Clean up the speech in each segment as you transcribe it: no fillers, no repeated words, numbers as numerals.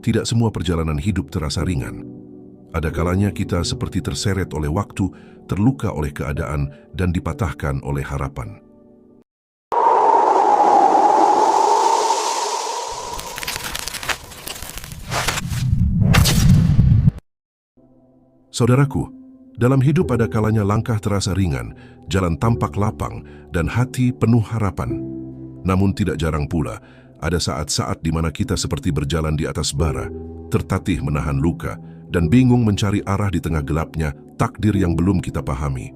Tidak semua perjalanan hidup terasa ringan. Ada kalanya kita seperti terseret oleh waktu, terluka oleh keadaan, dan dipatahkan oleh harapan. Saudaraku, dalam hidup ada kalanya langkah terasa ringan, jalan tampak lapang, dan hati penuh harapan. Namun tidak jarang pula, ada saat-saat di mana kita seperti berjalan di atas bara, tertatih menahan luka, dan bingung mencari arah di tengah gelapnya takdir yang belum kita pahami.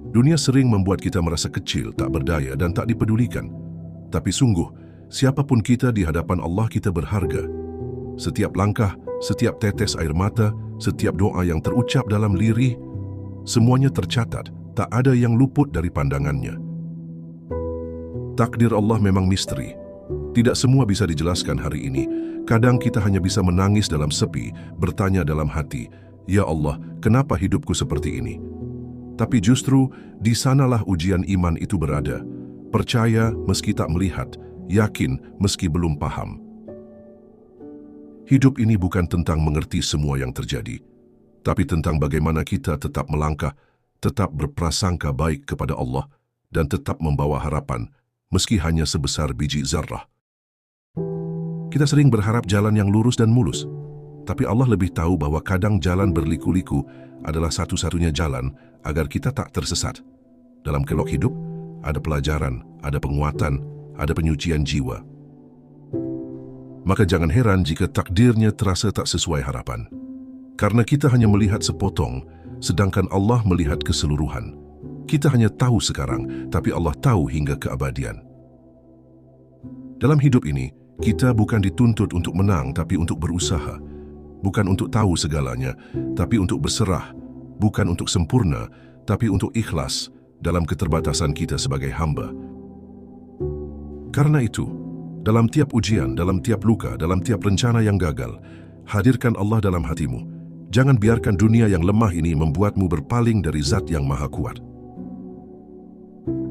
Dunia sering membuat kita merasa kecil, tak berdaya, dan tak dipedulikan. Tapi sungguh, siapapun kita di hadapan Allah kita berharga. Setiap langkah, setiap tetes air mata, setiap doa yang terucap dalam lirih, semuanya tercatat, tak ada yang luput dari pandangannya. Takdir Allah memang misteri. Tidak semua bisa dijelaskan hari ini. Kadang kita hanya bisa menangis dalam sepi, bertanya dalam hati, "Ya Allah, kenapa hidupku seperti ini?" Tapi justru di sanalah ujian iman itu berada. Percaya meski tak melihat, yakin meski belum paham. Hidup ini bukan tentang mengerti semua yang terjadi, tapi tentang bagaimana kita tetap melangkah, tetap berprasangka baik kepada Allah, dan tetap membawa harapan, meski hanya sebesar biji zarrah. Kita sering berharap jalan yang lurus dan mulus, tapi Allah lebih tahu bahwa kadang jalan berliku-liku adalah satu-satunya jalan agar kita tak tersesat. Dalam kelok hidup, ada pelajaran, ada penguatan, ada penyucian jiwa. Maka jangan heran jika takdirnya terasa tak sesuai harapan. Karena kita hanya melihat sepotong, sedangkan Allah melihat keseluruhan. Kita hanya tahu sekarang, tapi Allah tahu hingga keabadian. Dalam hidup ini, kita bukan dituntut untuk menang, tapi untuk berusaha. Bukan untuk tahu segalanya, tapi untuk berserah. Bukan untuk sempurna, tapi untuk ikhlas dalam keterbatasan kita sebagai hamba. Karena itu, dalam tiap ujian, dalam tiap luka, dalam tiap rencana yang gagal, hadirkan Allah dalam hatimu. Jangan biarkan dunia yang lemah ini membuatmu berpaling dari Zat yang Maha Kuat.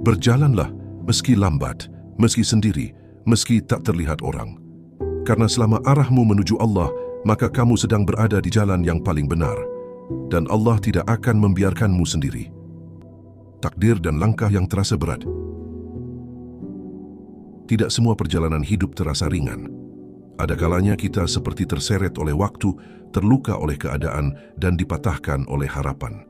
Berjalanlah meski lambat, meski sendiri, meski tak terlihat orang. Karena selama arahmu menuju Allah, maka kamu sedang berada di jalan yang paling benar. Dan Allah tidak akan membiarkanmu sendiri. Takdir dan langkah yang terasa berat. Tidak semua perjalanan hidup terasa ringan. Ada kalanya kita seperti terseret oleh waktu, terluka oleh keadaan, dan dipatahkan oleh harapan.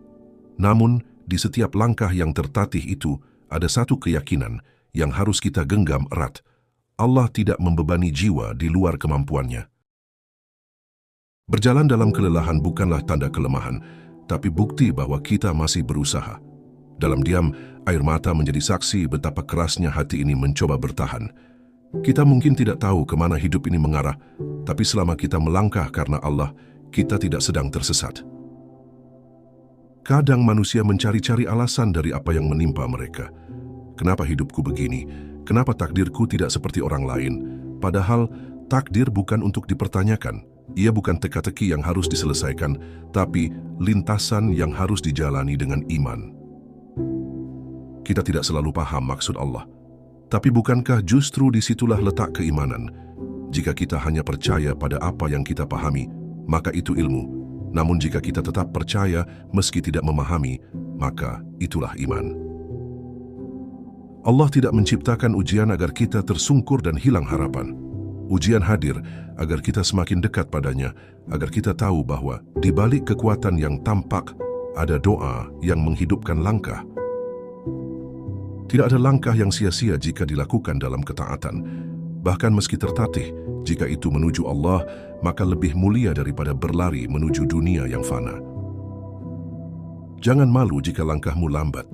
Namun, di setiap langkah yang tertatih itu, ada satu keyakinan yang harus kita genggam erat. Allah tidak membebani jiwa di luar kemampuannya. Berjalan dalam kelelahan bukanlah tanda kelemahan, tapi bukti bahwa kita masih berusaha. Dalam diam, air mata menjadi saksi betapa kerasnya hati ini mencoba bertahan. Kita mungkin tidak tahu kemana hidup ini mengarah, tapi selama kita melangkah karena Allah, kita tidak sedang tersesat. Kadang manusia mencari-cari alasan dari apa yang menimpa mereka. Kenapa hidupku begini? Kenapa takdirku tidak seperti orang lain? Padahal takdir bukan untuk dipertanyakan. Ia bukan teka-teki yang harus diselesaikan, tapi lintasan yang harus dijalani dengan iman. Kita tidak selalu paham maksud Allah. Tapi bukankah justru disitulah letak keimanan? Jika kita hanya percaya pada apa yang kita pahami, maka itu ilmu. Namun jika kita tetap percaya meski tidak memahami, maka itulah iman. Allah tidak menciptakan ujian agar kita tersungkur dan hilang harapan. Ujian hadir agar kita semakin dekat padanya, agar kita tahu bahwa di balik kekuatan yang tampak, ada doa yang menghidupkan langkah. Tidak ada langkah yang sia-sia jika dilakukan dalam ketaatan. Bahkan meski tertatih, jika itu menuju Allah, maka lebih mulia daripada berlari menuju dunia yang fana. Jangan malu jika langkahmu lambat.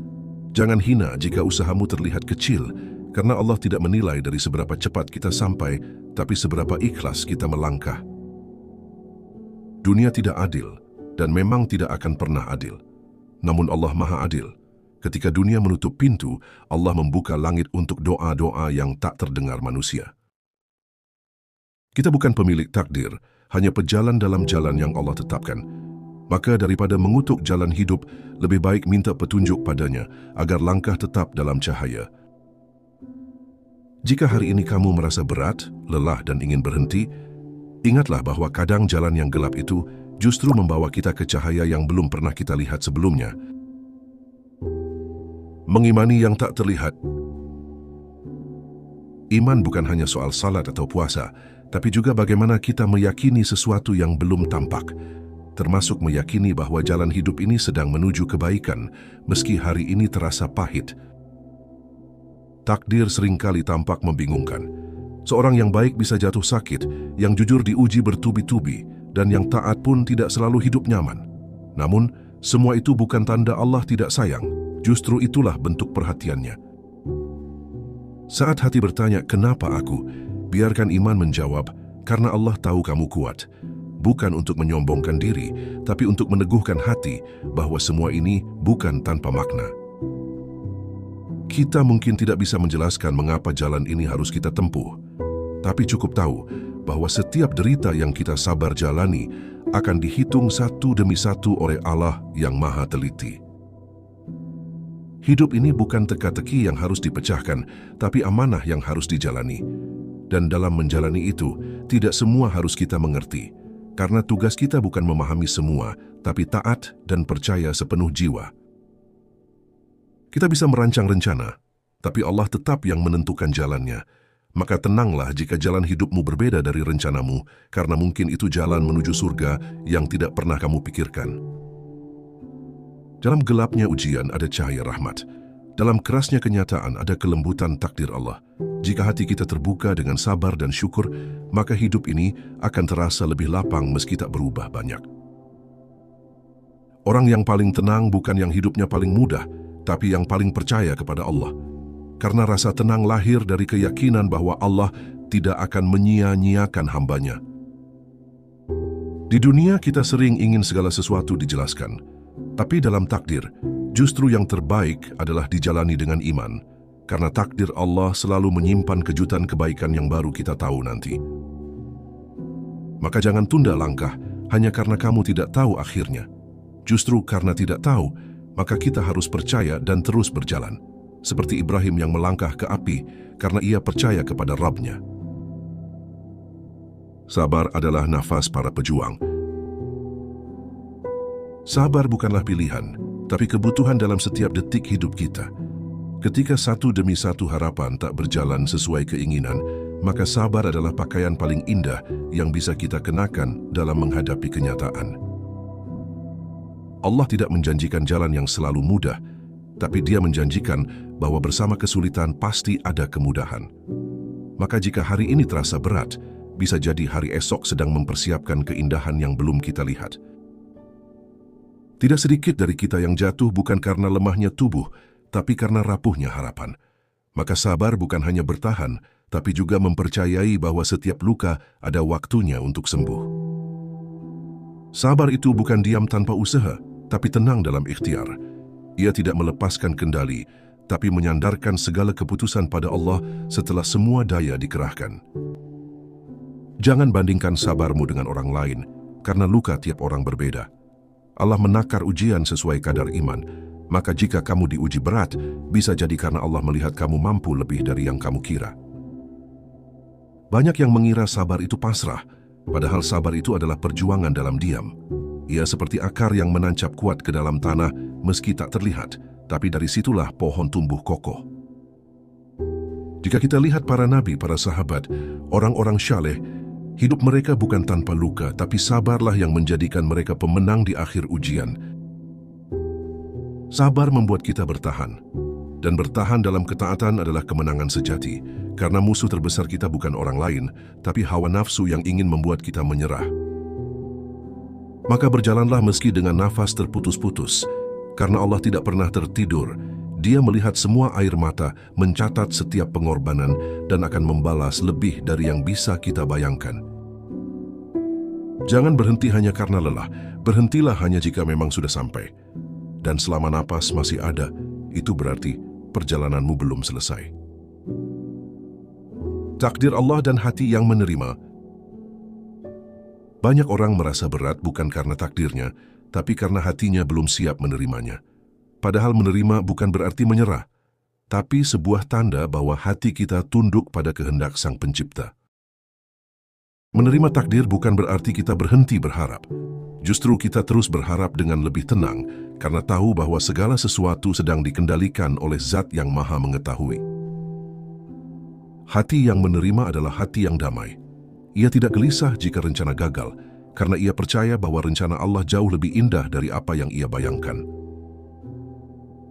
Jangan hina jika usahamu terlihat kecil, karena Allah tidak menilai dari seberapa cepat kita sampai, tapi seberapa ikhlas kita melangkah. Dunia tidak adil, dan memang tidak akan pernah adil. Namun Allah Maha Adil. Ketika dunia menutup pintu, Allah membuka langit untuk doa-doa yang tak terdengar manusia. Kita bukan pemilik takdir, hanya pejalan dalam jalan yang Allah tetapkan. Maka daripada mengutuk jalan hidup, lebih baik minta petunjuk padanya, agar langkah tetap dalam cahaya. Jika hari ini kamu merasa berat, lelah dan ingin berhenti, Ingatlah bahwa kadang jalan yang gelap itu justru membawa kita ke cahaya yang belum pernah kita lihat sebelumnya. Mengimani yang tak terlihat. Iman bukan hanya soal salat atau puasa, tapi juga bagaimana kita meyakini sesuatu yang belum tampak, termasuk meyakini bahwa jalan hidup ini sedang menuju kebaikan, meski hari ini terasa pahit. Takdir seringkali tampak membingungkan. Seorang yang baik bisa jatuh sakit, yang jujur diuji bertubi-tubi, dan yang taat pun tidak selalu hidup nyaman. Namun, semua itu bukan tanda Allah tidak sayang, justru itulah bentuk perhatiannya. Saat hati bertanya, kenapa aku? Biarkan iman menjawab, karena Allah tahu kamu kuat. Bukan untuk menyombongkan diri, tapi untuk meneguhkan hati bahwa semua ini bukan tanpa makna. Kita mungkin tidak bisa menjelaskan mengapa jalan ini harus kita tempuh, tapi cukup tahu bahwa setiap derita yang kita sabar jalani akan dihitung satu demi satu oleh Allah yang Maha Teliti. Hidup ini bukan teka-teki yang harus dipecahkan, tapi amanah yang harus dijalani. Dan dalam menjalani itu, tidak semua harus kita mengerti, karena tugas kita bukan memahami semua, tapi taat dan percaya sepenuh jiwa. Kita bisa merancang rencana, tapi Allah tetap yang menentukan jalannya. Maka tenanglah jika jalan hidupmu berbeda dari rencanamu, karena mungkin itu jalan menuju surga yang tidak pernah kamu pikirkan. Dalam gelapnya ujian ada cahaya rahmat. Dalam kerasnya kenyataan ada kelembutan takdir Allah. Jika hati kita terbuka dengan sabar dan syukur, maka hidup ini akan terasa lebih lapang meski tak berubah banyak. Orang yang paling tenang bukan yang hidupnya paling mudah, tapi yang paling percaya kepada Allah. Karena rasa tenang lahir dari keyakinan bahwa Allah tidak akan menyia-nyiakan hambanya. Di dunia kita sering ingin segala sesuatu dijelaskan, tapi dalam takdir, justru yang terbaik adalah dijalani dengan iman, karena takdir Allah selalu menyimpan kejutan kebaikan yang baru kita tahu nanti. Maka jangan tunda langkah hanya karena kamu tidak tahu akhirnya. Justru karena tidak tahu, maka kita harus percaya dan terus berjalan. Seperti Ibrahim yang melangkah ke api karena ia percaya kepada Rabb-Nya. Sabar adalah nafas para pejuang. Sabar bukanlah pilihan, tapi kebutuhan dalam setiap detik hidup kita. Ketika satu demi satu harapan tak berjalan sesuai keinginan, maka sabar adalah pakaian paling indah yang bisa kita kenakan dalam menghadapi kenyataan. Allah tidak menjanjikan jalan yang selalu mudah, tapi Dia menjanjikan bahwa bersama kesulitan pasti ada kemudahan. Maka jika hari ini terasa berat, bisa jadi hari esok sedang mempersiapkan keindahan yang belum kita lihat. Tidak sedikit dari kita yang jatuh bukan karena lemahnya tubuh, tapi karena rapuhnya harapan. Maka sabar bukan hanya bertahan, tapi juga mempercayai bahwa setiap luka ada waktunya untuk sembuh. Sabar itu bukan diam tanpa usaha, tapi tenang dalam ikhtiar. Ia tidak melepaskan kendali, tapi menyandarkan segala keputusan pada Allah setelah semua daya dikerahkan. Jangan bandingkan sabarmu dengan orang lain, karena luka tiap orang berbeda. Allah menakar ujian sesuai kadar iman, maka jika kamu diuji berat, bisa jadi karena Allah melihat kamu mampu lebih dari yang kamu kira. Banyak yang mengira sabar itu pasrah, padahal sabar itu adalah perjuangan dalam diam. Ia seperti akar yang menancap kuat ke dalam tanah meski tak terlihat, tapi dari situlah pohon tumbuh kokoh. Jika kita lihat para nabi, para sahabat, orang-orang syaleh, hidup mereka bukan tanpa luka, tapi sabarlah yang menjadikan mereka pemenang di akhir ujian. Sabar membuat kita bertahan, dan bertahan dalam ketaatan adalah kemenangan sejati, karena musuh terbesar kita bukan orang lain, tapi hawa nafsu yang ingin membuat kita menyerah. Maka berjalanlah meski dengan nafas terputus-putus, karena Allah tidak pernah tertidur. Dia melihat semua air mata, mencatat setiap pengorbanan, dan akan membalas lebih dari yang bisa kita bayangkan. Jangan berhenti hanya karena lelah, berhentilah hanya jika memang sudah sampai. Dan selama napas masih ada, itu berarti perjalananmu belum selesai. Takdir Allah dan hati yang menerima. Banyak orang merasa berat bukan karena takdirnya, tapi karena hatinya belum siap menerimanya. Padahal menerima bukan berarti menyerah, tapi sebuah tanda bahwa hati kita tunduk pada kehendak Sang Pencipta. Menerima takdir bukan berarti kita berhenti berharap. Justru kita terus berharap dengan lebih tenang karena tahu bahwa segala sesuatu sedang dikendalikan oleh Zat yang Maha Mengetahui. Hati yang menerima adalah hati yang damai. Ia tidak gelisah jika rencana gagal, karena ia percaya bahwa rencana Allah jauh lebih indah dari apa yang ia bayangkan.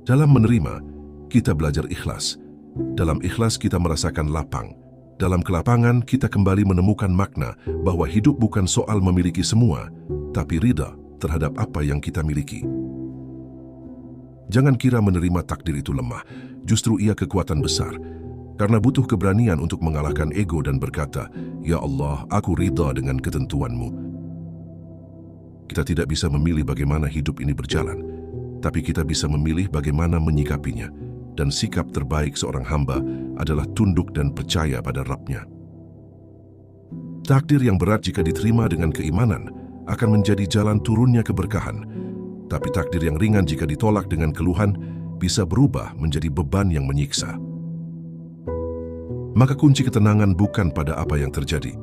Dalam menerima, kita belajar ikhlas. Dalam ikhlas kita merasakan lapang. Dalam kelapangan kita kembali menemukan makna bahwa hidup bukan soal memiliki semua, tapi ridha terhadap apa yang kita miliki. Jangan kira menerima takdir itu lemah, justru ia kekuatan besar. Karena butuh keberanian untuk mengalahkan ego dan berkata, "Ya Allah, aku ridha dengan ketentuan-Mu." Kita tidak bisa memilih bagaimana hidup ini berjalan, tapi kita bisa memilih bagaimana menyikapinya. Dan sikap terbaik seorang hamba adalah tunduk dan percaya pada Rabb-Nya. Takdir yang berat jika diterima dengan keimanan akan menjadi jalan turunnya keberkahan. Tapi takdir yang ringan jika ditolak dengan keluhan bisa berubah menjadi beban yang menyiksa. Maka kunci ketenangan bukan pada apa yang terjadi,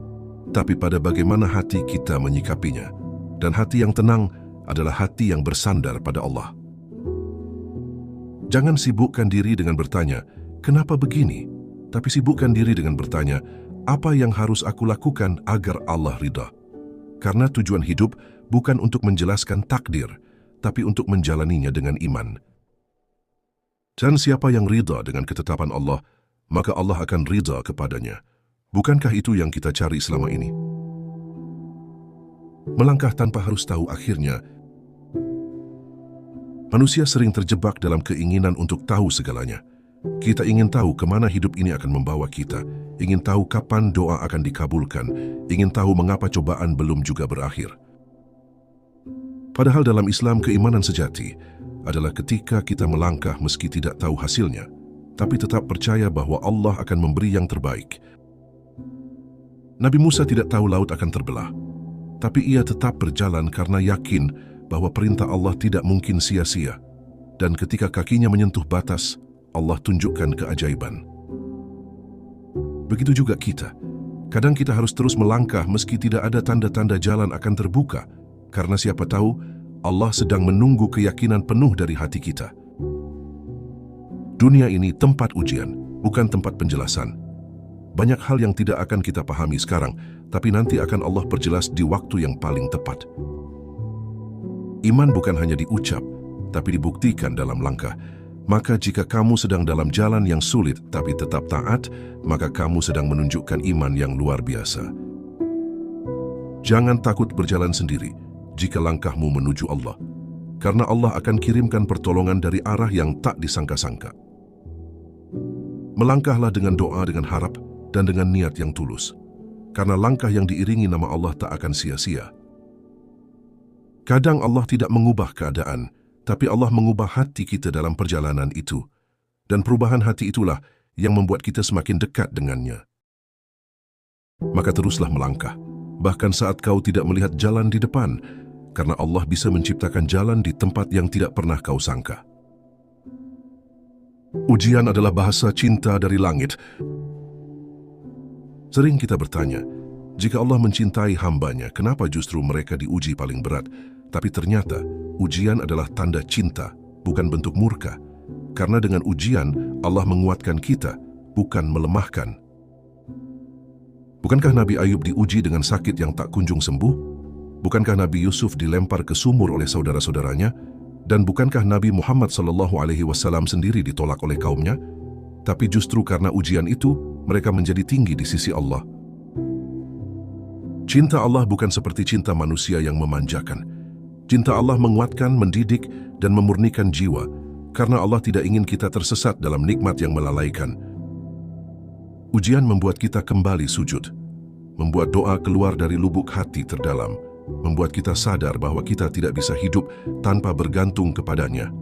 tapi pada bagaimana hati kita menyikapinya. Dan hati yang tenang adalah hati yang bersandar pada Allah. Jangan sibukkan diri dengan bertanya, "Kenapa begini?" Tapi sibukkan diri dengan bertanya, "Apa yang harus aku lakukan agar Allah ridha?" Karena tujuan hidup bukan untuk menjelaskan takdir, tapi untuk menjalaninya dengan iman. Dan siapa yang ridha dengan ketetapan Allah, maka Allah akan ridha kepadanya. Bukankah itu yang kita cari selama ini? Melangkah tanpa harus tahu akhirnya. Manusia sering terjebak dalam keinginan untuk tahu segalanya. Kita ingin tahu kemana hidup ini akan membawa kita, ingin tahu kapan doa akan dikabulkan, ingin tahu mengapa cobaan belum juga berakhir. Padahal dalam Islam keimanan sejati adalah ketika kita melangkah meski tidak tahu hasilnya, tapi tetap percaya bahwa Allah akan memberi yang terbaik. Nabi Musa tidak tahu laut akan terbelah, tapi ia tetap berjalan karena yakin bahwa perintah Allah tidak mungkin sia-sia. Dan ketika kakinya menyentuh batas, Allah tunjukkan keajaiban. Begitu juga kita. Kadang kita harus terus melangkah meski tidak ada tanda-tanda jalan akan terbuka, karena siapa tahu Allah sedang menunggu keyakinan penuh dari hati kita. Dunia ini tempat ujian, bukan tempat penjelasan. Banyak hal yang tidak akan kita pahami sekarang, tapi nanti akan Allah perjelas di waktu yang paling tepat. Iman bukan hanya diucap, tapi dibuktikan dalam langkah. Maka jika kamu sedang dalam jalan yang sulit tapi tetap taat, maka kamu sedang menunjukkan iman yang luar biasa. Jangan takut berjalan sendiri jika langkahmu menuju Allah, karena Allah akan kirimkan pertolongan dari arah yang tak disangka-sangka. Melangkahlah dengan doa, dengan harap, dan dengan niat yang tulus, karena langkah yang diiringi nama Allah tak akan sia-sia. Kadang Allah tidak mengubah keadaan, tapi Allah mengubah hati kita dalam perjalanan itu. Dan perubahan hati itulah yang membuat kita semakin dekat dengannya. Maka teruslah melangkah, bahkan saat kau tidak melihat jalan di depan, karena Allah bisa menciptakan jalan di tempat yang tidak pernah kau sangka. Ujian adalah bahasa cinta dari langit. Sering kita bertanya, jika Allah mencintai hambanya, kenapa justru mereka diuji paling berat? Tapi ternyata, ujian adalah tanda cinta, bukan bentuk murka. Karena dengan ujian, Allah menguatkan kita, bukan melemahkan. Bukankah Nabi Ayub diuji dengan sakit yang tak kunjung sembuh? Bukankah Nabi Yusuf dilempar ke sumur oleh saudara-saudaranya? Dan bukankah Nabi Muhammad SAW sendiri ditolak oleh kaumnya? Tapi justru karena ujian itu, mereka menjadi tinggi di sisi Allah. Cinta Allah bukan seperti cinta manusia yang memanjakan. Cinta Allah menguatkan, mendidik, dan memurnikan jiwa, karena Allah tidak ingin kita tersesat dalam nikmat yang melalaikan. Ujian membuat kita kembali sujud, membuat doa keluar dari lubuk hati terdalam, membuat kita sadar bahwa kita tidak bisa hidup tanpa bergantung kepadanya.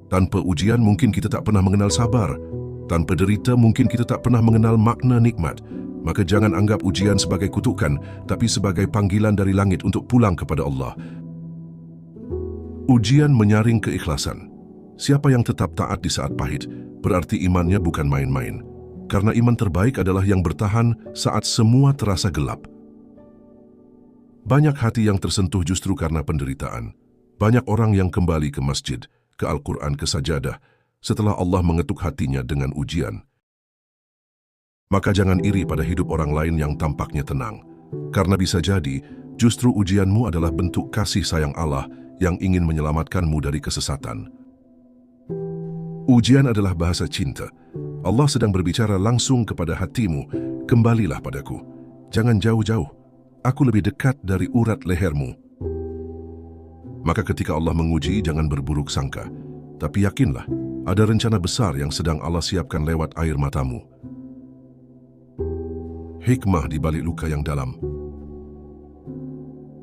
Tanpa ujian mungkin kita tak pernah mengenal sabar, tanpa derita mungkin kita tak pernah mengenal makna nikmat. Maka jangan anggap ujian sebagai kutukan, tapi sebagai panggilan dari langit untuk pulang kepada Allah. Ujian menyaring keikhlasan. Siapa yang tetap taat di saat pahit, berarti imannya bukan main-main. Karena iman terbaik adalah yang bertahan saat semua terasa gelap. Banyak hati yang tersentuh justru karena penderitaan. Banyak orang yang kembali ke masjid, ke Al-Quran, ke sajadah, setelah Allah mengetuk hatinya dengan ujian. Maka jangan iri pada hidup orang lain yang tampaknya tenang. Karena bisa jadi, justru ujianmu adalah bentuk kasih sayang Allah yang ingin menyelamatkanmu dari kesesatan. Ujian adalah bahasa cinta. Allah sedang berbicara langsung kepada hatimu, kembalilah padaku. Jangan jauh-jauh, aku lebih dekat dari urat lehermu. Maka ketika Allah menguji, jangan berburuk sangka. Tapi yakinlah, ada rencana besar yang sedang Allah siapkan lewat air matamu. Hikmah di balik luka yang dalam.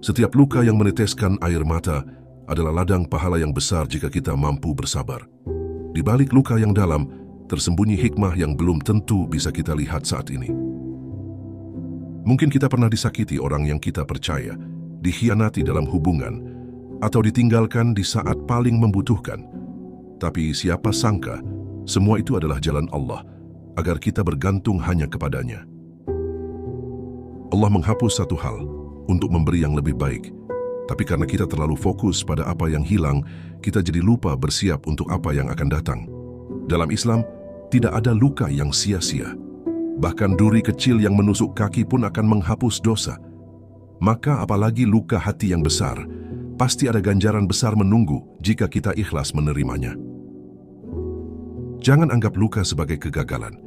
Setiap luka yang meneteskan air mata adalah ladang pahala yang besar jika kita mampu bersabar. Di balik luka yang dalam, tersembunyi hikmah yang belum tentu bisa kita lihat saat ini. Mungkin kita pernah disakiti orang yang kita percaya, dikhianati dalam hubungan, atau ditinggalkan di saat paling membutuhkan. Tapi siapa sangka, semua itu adalah jalan Allah, agar kita bergantung hanya kepadanya. Allah menghapus satu hal untuk memberi yang lebih baik. Tapi karena kita terlalu fokus pada apa yang hilang, kita jadi lupa bersiap untuk apa yang akan datang. Dalam Islam, tidak ada luka yang sia-sia. Bahkan duri kecil yang menusuk kaki pun akan menghapus dosa. Maka apalagi luka hati yang besar, pasti ada ganjaran besar menunggu jika kita ikhlas menerimanya. Jangan anggap luka sebagai kegagalan.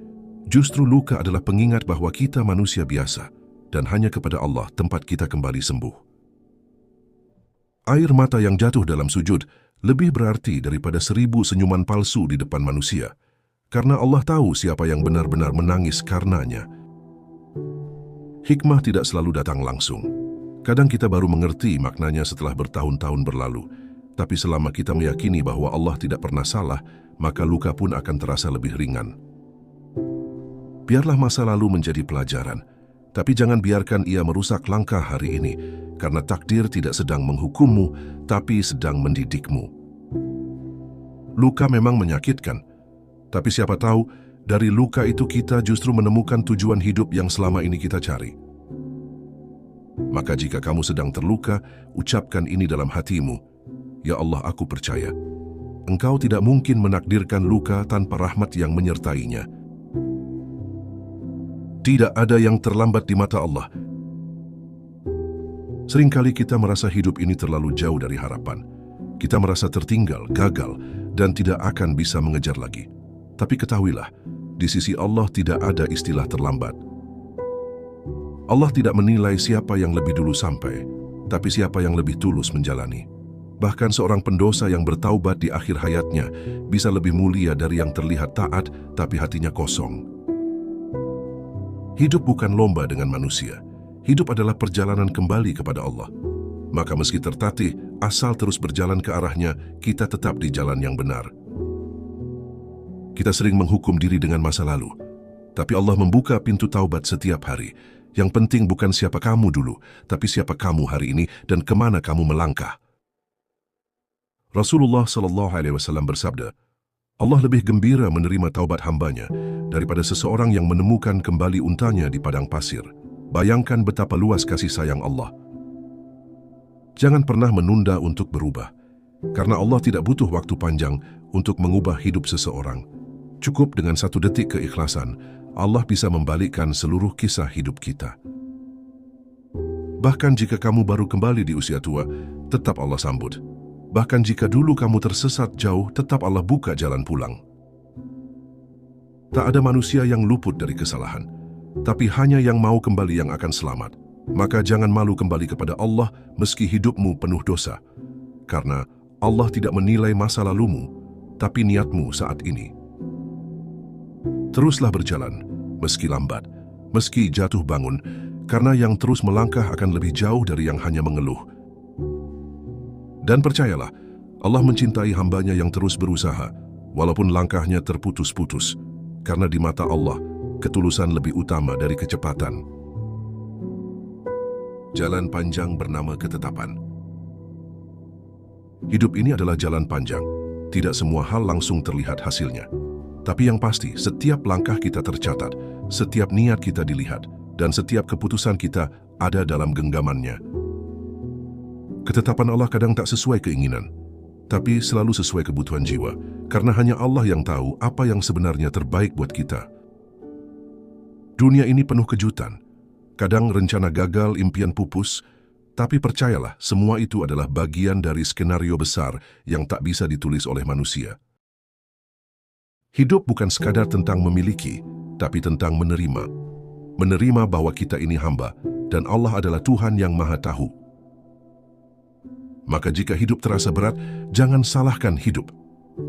Justru luka adalah pengingat bahwa kita manusia biasa, dan hanya kepada Allah tempat kita kembali sembuh. Air mata yang jatuh dalam sujud lebih berarti daripada 1000 senyuman palsu di depan manusia, karena Allah tahu siapa yang benar-benar menangis karenanya. Hikmah tidak selalu datang langsung. Kadang kita baru mengerti maknanya setelah bertahun-tahun berlalu, tapi selama kita meyakini bahwa Allah tidak pernah salah, maka luka pun akan terasa lebih ringan. Biarlah masa lalu menjadi pelajaran, tapi jangan biarkan ia merusak langkah hari ini, karena takdir tidak sedang menghukummu, tapi sedang mendidikmu. Luka memang menyakitkan, tapi siapa tahu dari luka itu kita justru menemukan tujuan hidup yang selama ini kita cari. Maka jika kamu sedang terluka, ucapkan ini dalam hatimu, "Ya Allah, aku percaya. Engkau tidak mungkin menakdirkan luka tanpa rahmat yang menyertainya. Tidak ada yang terlambat di mata Allah." Seringkali kita merasa hidup ini terlalu jauh dari harapan. Kita merasa tertinggal, gagal, dan tidak akan bisa mengejar lagi. Tapi ketahuilah, di sisi Allah tidak ada istilah terlambat. Allah tidak menilai siapa yang lebih dulu sampai, tapi siapa yang lebih tulus menjalani. Bahkan seorang pendosa yang bertaubat di akhir hayatnya bisa lebih mulia dari yang terlihat taat, tapi hatinya kosong. Hidup bukan lomba dengan manusia. Hidup adalah perjalanan kembali kepada Allah. Maka meski tertatih, asal terus berjalan ke arahnya, kita tetap di jalan yang benar. Kita sering menghukum diri dengan masa lalu, tapi Allah membuka pintu taubat setiap hari. Yang penting bukan siapa kamu dulu, tapi siapa kamu hari ini dan kemana kamu melangkah. Rasulullah SAW bersabda, Allah lebih gembira menerima taubat hambanya daripada seseorang yang menemukan kembali untanya di padang pasir. Bayangkan betapa luas kasih sayang Allah. Jangan pernah menunda untuk berubah, karena Allah tidak butuh waktu panjang untuk mengubah hidup seseorang. Cukup dengan 1 detik keikhlasan, Allah bisa membalikkan seluruh kisah hidup kita. Bahkan jika kamu baru kembali di usia tua, tetap Allah sambut. Bahkan jika dulu kamu tersesat jauh, tetap Allah buka jalan pulang. Tak ada manusia yang luput dari kesalahan, tapi hanya yang mau kembali yang akan selamat. Maka jangan malu kembali kepada Allah meski hidupmu penuh dosa, karena Allah tidak menilai masa lalumu, tapi niatmu saat ini. Teruslah berjalan, meski lambat, meski jatuh bangun, karena yang terus melangkah akan lebih jauh dari yang hanya mengeluh. Dan percayalah, Allah mencintai hambanya yang terus berusaha, walaupun langkahnya terputus-putus, karena di mata Allah, ketulusan lebih utama dari kecepatan. Jalan panjang bernama ketetapan. Hidup ini adalah jalan panjang, tidak semua hal langsung terlihat hasilnya. Tapi yang pasti, setiap langkah kita tercatat, setiap niat kita dilihat, dan setiap keputusan kita ada dalam genggamannya. Ketetapan Allah kadang tak sesuai keinginan, tapi selalu sesuai kebutuhan jiwa, karena hanya Allah yang tahu apa yang sebenarnya terbaik buat kita. Dunia ini penuh kejutan. Kadang rencana gagal, impian pupus, tapi percayalah, semua itu adalah bagian dari skenario besar yang tak bisa ditulis oleh manusia. Hidup bukan sekadar tentang memiliki, tapi tentang menerima. Menerima bahwa kita ini hamba, dan Allah adalah Tuhan yang Maha Tahu. Maka jika hidup terasa berat, jangan salahkan hidup.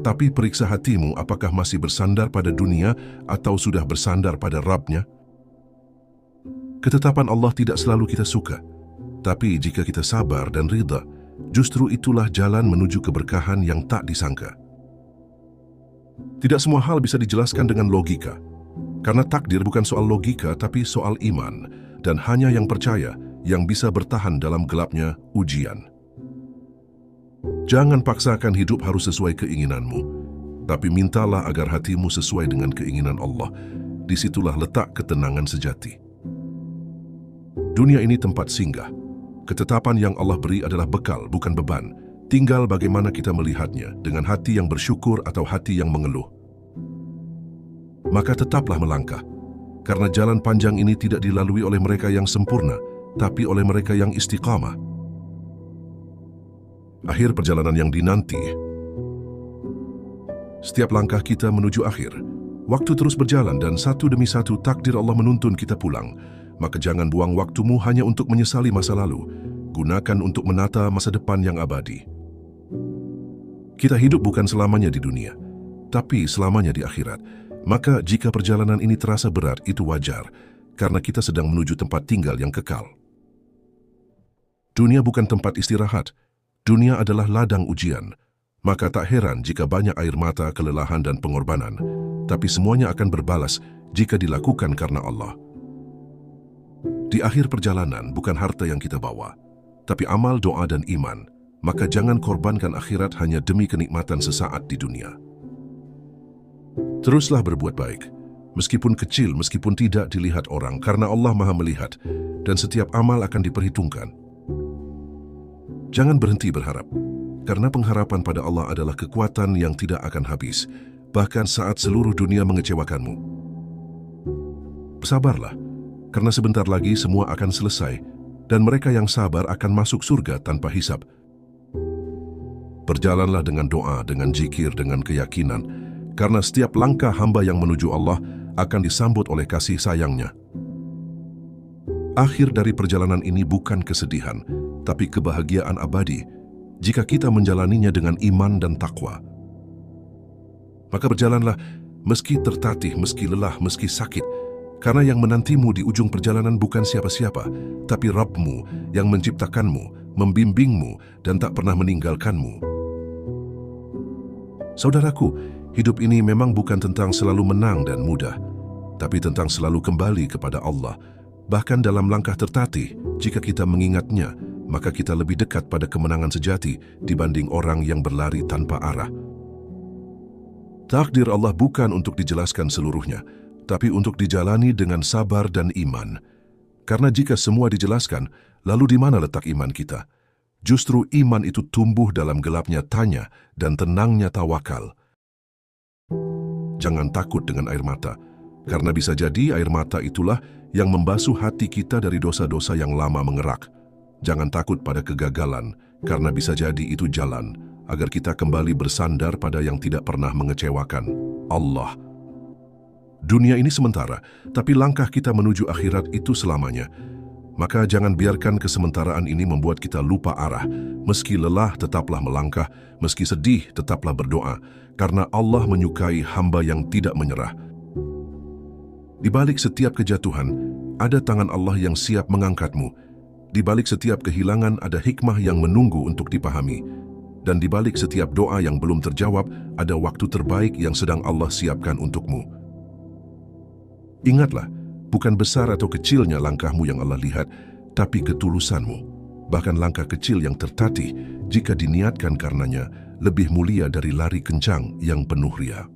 Tapi periksa hatimu apakah masih bersandar pada dunia atau sudah bersandar pada Rabb-Nya. Ketetapan Allah tidak selalu kita suka, tapi jika kita sabar dan ridha, justru itulah jalan menuju keberkahan yang tak disangka. Tidak semua hal bisa dijelaskan dengan logika, karena takdir bukan soal logika tapi soal iman, dan hanya yang percaya yang bisa bertahan dalam gelapnya ujian. Jangan paksakan hidup harus sesuai keinginanmu, tapi mintalah agar hatimu sesuai dengan keinginan Allah. Disitulah letak ketenangan sejati. Dunia ini tempat singgah. Ketetapan yang Allah beri adalah bekal, bukan beban. Tinggal bagaimana kita melihatnya, dengan hati yang bersyukur atau hati yang mengeluh. Maka tetaplah melangkah, karena jalan panjang ini tidak dilalui oleh mereka yang sempurna, tapi oleh mereka yang istiqamah. Akhir perjalanan yang dinanti. Setiap langkah kita menuju akhir. Waktu terus berjalan dan satu demi satu takdir Allah menuntun kita pulang. Maka jangan buang waktumu hanya untuk menyesali masa lalu. Gunakan untuk menata masa depan yang abadi. Kita hidup bukan selamanya di dunia, tapi selamanya di akhirat. Maka jika perjalanan ini terasa berat, itu wajar, karena kita sedang menuju tempat tinggal yang kekal. Dunia bukan tempat istirahat. Dunia adalah ladang ujian, maka tak heran jika banyak air mata, kelelahan dan pengorbanan, tapi semuanya akan berbalas jika dilakukan karena Allah. Di akhir perjalanan bukan harta yang kita bawa, tapi amal, doa dan iman, maka jangan korbankan akhirat hanya demi kenikmatan sesaat di dunia. Teruslah berbuat baik, meskipun kecil, meskipun tidak dilihat orang, karena Allah Maha melihat, dan setiap amal akan diperhitungkan. Jangan berhenti berharap, karena pengharapan pada Allah adalah kekuatan yang tidak akan habis, bahkan saat seluruh dunia mengecewakanmu. Sabarlah, karena sebentar lagi semua akan selesai, dan mereka yang sabar akan masuk surga tanpa hisab. Berjalanlah dengan doa, dengan zikir, dengan keyakinan, karena setiap langkah hamba yang menuju Allah akan disambut oleh kasih sayangnya. Akhir dari perjalanan ini bukan kesedihan, tapi kebahagiaan abadi jika kita menjalaninya dengan iman dan takwa. Maka berjalanlah meski tertatih, meski lelah, meski sakit, karena yang menantimu di ujung perjalanan bukan siapa-siapa, tapi Rabb-mu yang menciptakanmu, membimbingmu, dan tak pernah meninggalkanmu. Saudaraku, hidup ini memang bukan tentang selalu menang dan mudah, tapi tentang selalu kembali kepada Allah. Bahkan dalam langkah tertatih, jika kita mengingatnya, maka kita lebih dekat pada kemenangan sejati dibanding orang yang berlari tanpa arah. Takdir Allah bukan untuk dijelaskan seluruhnya, tapi untuk dijalani dengan sabar dan iman. Karena jika semua dijelaskan, lalu di mana letak iman kita? Justru iman itu tumbuh dalam gelapnya tanya dan tenangnya tawakal. Jangan takut dengan air mata, karena bisa jadi air mata itulah yang membasuh hati kita dari dosa-dosa yang lama mengerak. Jangan takut pada kegagalan, karena bisa jadi itu jalan agar kita kembali bersandar pada yang tidak pernah mengecewakan, Allah. Dunia ini sementara, tapi langkah kita menuju akhirat itu selamanya. Maka jangan biarkan kesementaraan ini membuat kita lupa arah. Meski lelah, tetaplah melangkah. Meski sedih, tetaplah berdoa. Karena Allah menyukai hamba yang tidak menyerah. Di balik setiap kejatuhan, ada tangan Allah yang siap mengangkatmu. Di balik setiap kehilangan, ada hikmah yang menunggu untuk dipahami. Dan di balik setiap doa yang belum terjawab, ada waktu terbaik yang sedang Allah siapkan untukmu. Ingatlah, bukan besar atau kecilnya langkahmu yang Allah lihat, tapi ketulusanmu. Bahkan langkah kecil yang tertatih, jika diniatkan karenanya, lebih mulia dari lari kencang yang penuh ria.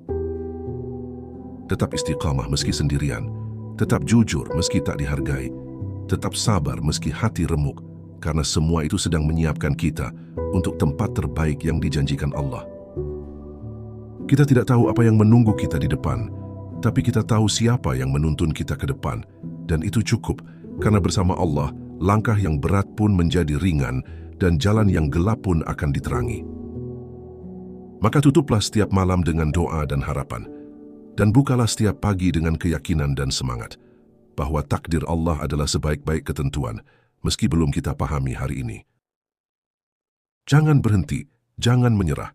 tetap istiqamah meski sendirian, tetap jujur meski tak dihargai, tetap sabar meski hati remuk, karena semua itu sedang menyiapkan kita untuk tempat terbaik yang dijanjikan Allah. Kita tidak tahu apa yang menunggu kita di depan, tapi kita tahu siapa yang menuntun kita ke depan, dan itu cukup, karena bersama Allah, langkah yang berat pun menjadi ringan, dan jalan yang gelap pun akan diterangi. Maka tutuplah setiap malam dengan doa dan harapan, dan bukalah setiap pagi dengan keyakinan dan semangat, bahwa takdir Allah adalah sebaik-baik ketentuan, meski belum kita pahami hari ini. Jangan berhenti, jangan menyerah,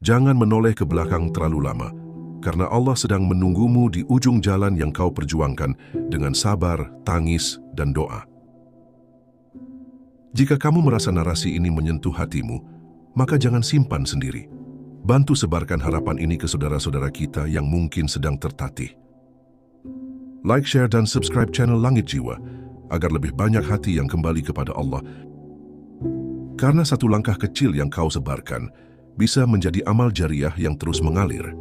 jangan menoleh ke belakang terlalu lama, karena Allah sedang menunggumu di ujung jalan yang kau perjuangkan dengan sabar, tangis, dan doa. Jika kamu merasa narasi ini menyentuh hatimu, maka jangan simpan sendiri. Bantu sebarkan harapan ini ke saudara-saudara kita yang mungkin sedang tertatih. Like, share, dan subscribe channel Langit Jiwa, agar lebih banyak hati yang kembali kepada Allah. Karena satu langkah kecil yang kau sebarkan bisa menjadi amal jariah yang terus mengalir.